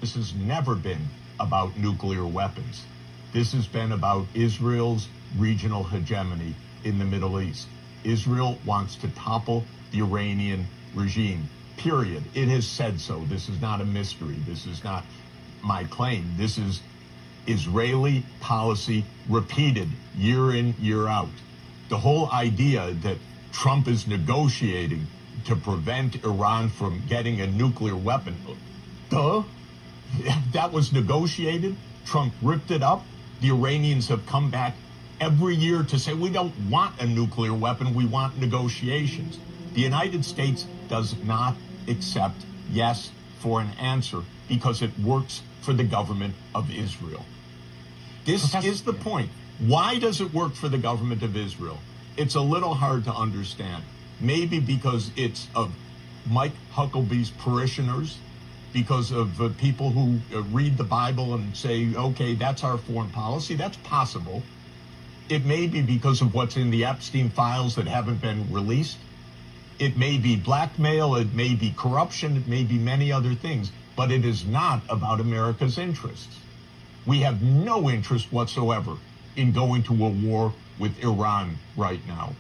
This has never been about nuclear weapons. This has been about Israel's regional hegemony in the Middle East. Israel wants to topple the Iranian regime, period. It has said so. This is not a mystery. This is not my claim. This is Israeli policy repeated year in, year out. The whole idea that Trump is negotiating to prevent Iran from getting a nuclear weapon, duh, that was negotiated. Trump ripped it up. The Iranians have come back every year to say, we don't want a nuclear weapon, we want negotiations. The United States does not accept yes for an answer because it works for the government of Israel. This is the point. Why does it work for the government of Israel? It's a little hard to understand. Maybe because it's of Mike Hucklebee's parishioners, because of people who read the Bible and say, okay, that's our foreign policy. That's possible. It may be because of what's in the Epstein files that haven't been released. It may be blackmail. It may be corruption. It may be many other things. But it is not about America's interests. We have no interest whatsoever in going to a war with Iran right now.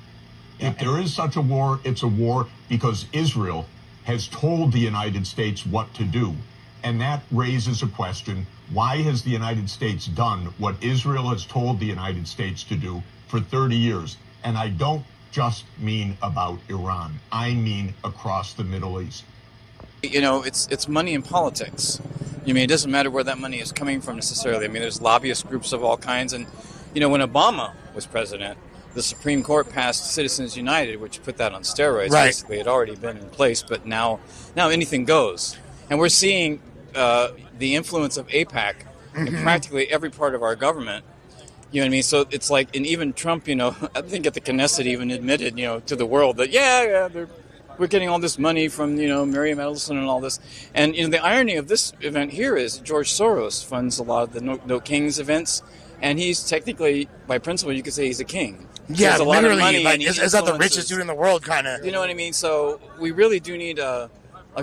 If there is such a war, it's a war because Israel has told the United States what to do. And that raises a question. Why has the United States done what Israel has told the United States to do for 30 years? And I don't just mean about Iran. I mean across the Middle East. You know, it's money in politics. I mean, it doesn't matter where that money is coming from necessarily. I mean, there's lobbyist groups of all kinds. And, you know, when Obama was president, the Supreme Court passed Citizens United, which put that on steroids. Right. Basically, it had already been in place, but now anything goes. And we're seeing the influence of AIPAC in practically every part of our government. You know what I mean? So it's like, and even Trump, you know, I think at the Knesset even admitted, you know, to the world that, we're getting all this money from, you know, Miriam Ellison and all this. And, you know, the irony of this event here is George Soros funds a lot of the No Kings events. And he's technically, by principle, you could say he's a king. Yeah, a lot literally. of money, Like, is that the richest dude in the world, kind of? You know what I mean? So we really do need a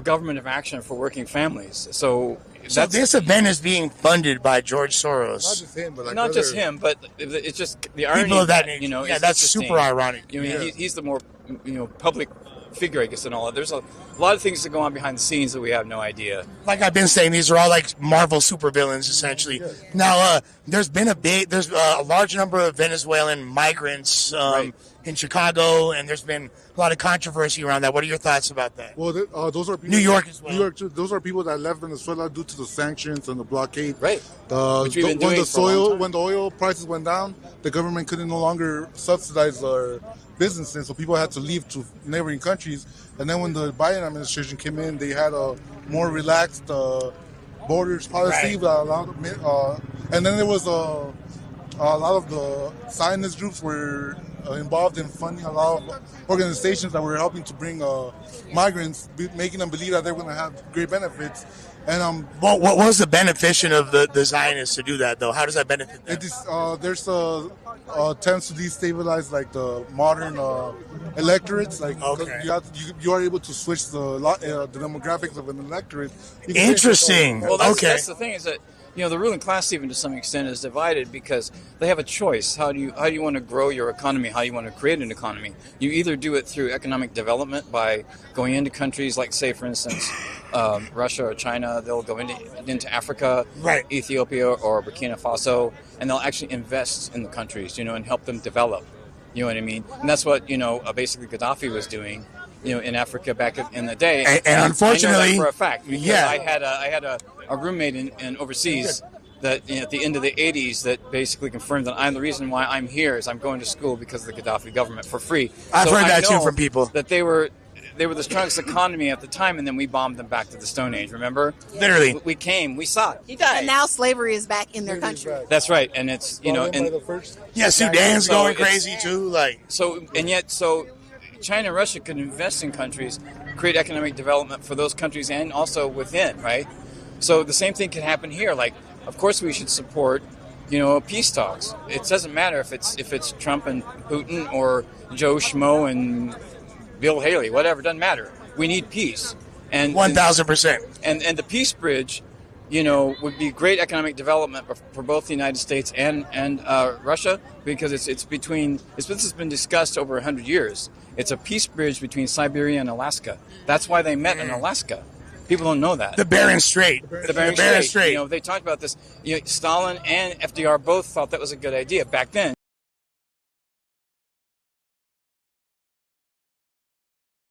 government of action for working families. So this event is being funded by George Soros. Not just him, but like not just him, but it's just the irony. People of that nature. You know, yeah, that's super ironic. You know, he's the more, you know, public figure, I guess, and all that. There's a lot of things that go on behind the scenes that we have no idea. Like I've been saying, these are all like Marvel supervillains, essentially. Yeah. Now, there's a large number of Venezuelan migrants in Chicago, and there's been a lot of controversy around that. What are your thoughts about that? Well, those are people, New York as well. New York, those are people that left Venezuela due to the sanctions and the blockade. Right. When the oil prices went down, the government couldn't no longer subsidize our businesses, so people had to leave to neighboring countries. And then when the Biden administration came in, they had a more relaxed borders policy. Right. And then there was a lot of the Zionist groups were involved in funding a lot of organizations that were helping to bring migrants, making them believe that they're going to have great benefits. And what was the beneficial of the Zionists to do that, though? How does that benefit them? There's attempts to destabilize like the modern electorates. Like you are able to switch the demographics of an electorate. Interesting. Well, that's the thing is that, you know, the ruling class even to some extent is divided because they have a choice. How do you want to grow your economy? How you want to create an economy? You either do it through economic development by going into countries like, say, for instance, Russia or China. They'll go into Africa, right, Ethiopia or Burkina Faso, and they'll actually invest in the countries, you know, and help them develop. You know what I mean? And that's what, you know, basically Gaddafi was doing, you know, in Africa back in the day. And unfortunately, I know that for a fact, because I had a roommate in overseas that, you know, at the end of the 80s that basically confirmed that I'm the reason why I'm here is I'm going to school because of the Gaddafi government for free. I've heard that too from people. That they were the strongest economy at the time, and then we bombed them back to the Stone Age. Remember? Literally, we came, we saw it. He died. And now slavery is back in their country. That's right, and it's, you know, and Sudan's going crazy too. Like so China and Russia could invest in countries, create economic development for those countries and also within, right? So the same thing can happen here. Like, of course we should support, you know, peace talks. It doesn't matter if it's Trump and Putin or Joe Schmo and Bill Haley, whatever, it doesn't matter. We need peace. And 1,000%. And the peace bridge would be great economic development for both the United States and Russia, because this has been discussed over 100 years. It's a peace bridge between Siberia and Alaska. That's why they met in Alaska. People don't know that. The Bering Strait. The Bering Strait. They talked about this. Stalin and FDR both thought that was a good idea back then.